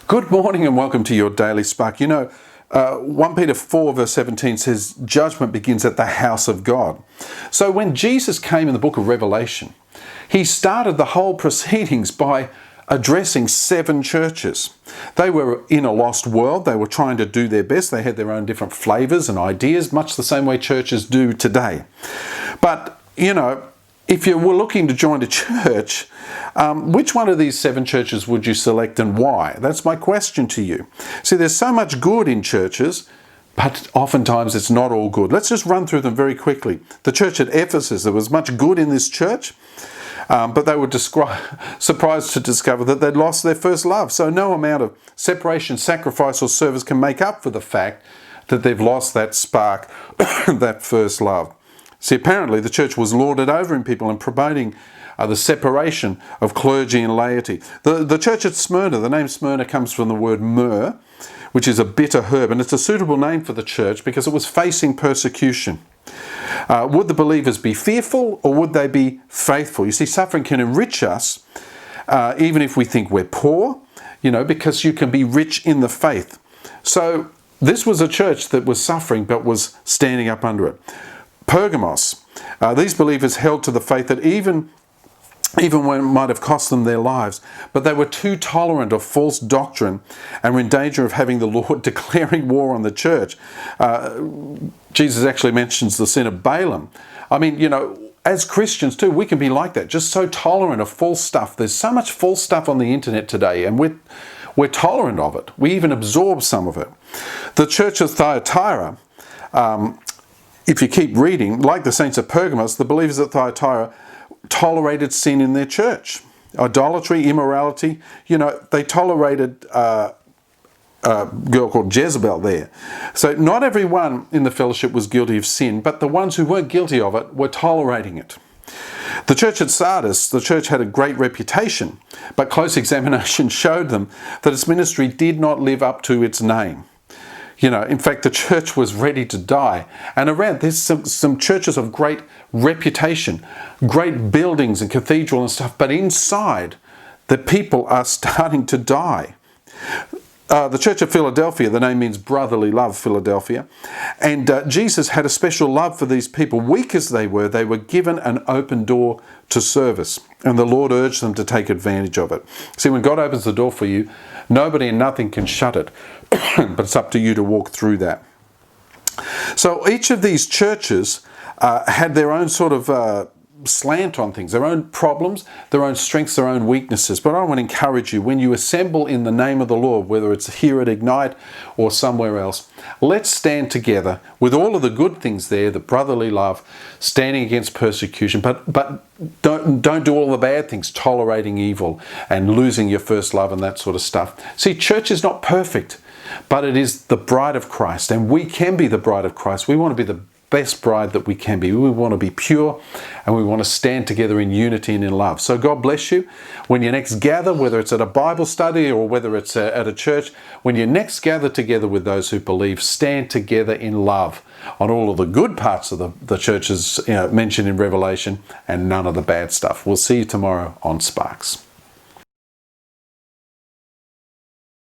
Good morning and welcome to your Daily Spark. 1 Peter 4 verse 17 says, judgment begins at the house of God. So when Jesus came in the book of Revelation, he started the whole proceedings by addressing 7 churches. They were in a lost world. They were trying to do their best. They had their own different flavors and ideas, much the same way churches do today. But, if you were looking to join a church, which one of these 7 churches would you select and why? That's my question to you. See, there's so much good in churches, but oftentimes it's not all good. Let's just run through them very quickly. The church at Ephesus, there was much good in this church, but they were surprised to discover that they'd lost their first love. So no amount of separation, sacrifice, or service can make up for the fact that they've lost that spark, that first love. See, apparently the church was lorded over in people and promoting the separation of clergy and laity. The church at Smyrna, the name Smyrna comes from the word myrrh, which is a bitter herb, and it's a suitable name for the church because it was facing persecution. Would the believers be fearful or would they be faithful? You see, suffering can enrich us even if we think we're poor, because you can be rich in the faith. So this was a church that was suffering but was standing up under it. Pergamos, these believers held to the faith that even when it might have cost them their lives, but they were too tolerant of false doctrine and were in danger of having the Lord declaring war on the church. Jesus actually mentions the sin of Balaam. As Christians too, we can be like that, just so tolerant of false stuff. There's so much false stuff on the internet today, and we're tolerant of it. We even absorb some of it. The church of Thyatira, if you keep reading, like the saints of Pergamos, the believers at Thyatira tolerated sin in their church. Idolatry, immorality, they tolerated a girl called Jezebel there. So not everyone in the fellowship was guilty of sin, but the ones who weren't guilty of it were tolerating it. The church at Sardis, the church had a great reputation, but close examination showed them that its ministry did not live up to its name. In fact, the church was ready to die. And around, there's some churches of great reputation, great buildings and cathedral and stuff, but inside, the people are starting to die. The church of Philadelphia, the name means brotherly love, Philadelphia. And Jesus had a special love for these people. Weak as they were given an open door to service. And the Lord urged them to take advantage of it. See, when God opens the door for you, nobody and nothing can shut it. But it's up to you to walk through that. So each of these churches had their own sort of slant on things, their own problems, their own strengths, their own weaknesses. But I want to encourage you, when you assemble in the name of the Lord, whether it's here at Ignite or somewhere else, let's stand together with all of the good things there, the brotherly love, standing against persecution, but don't do all the bad things, tolerating evil and losing your first love and that sort of stuff. See, church is not perfect, but it is the bride of Christ, and we can be the bride of Christ. We want to be the best bride that we can be. We want to be pure and we want to stand together in unity and in love. So God bless you. When you next gather, whether it's at a Bible study or whether it's at a church, when you next gather together with those who believe, stand together in love on all of the good parts of the churches mentioned in Revelation and none of the bad stuff. We'll see you tomorrow on Sparks.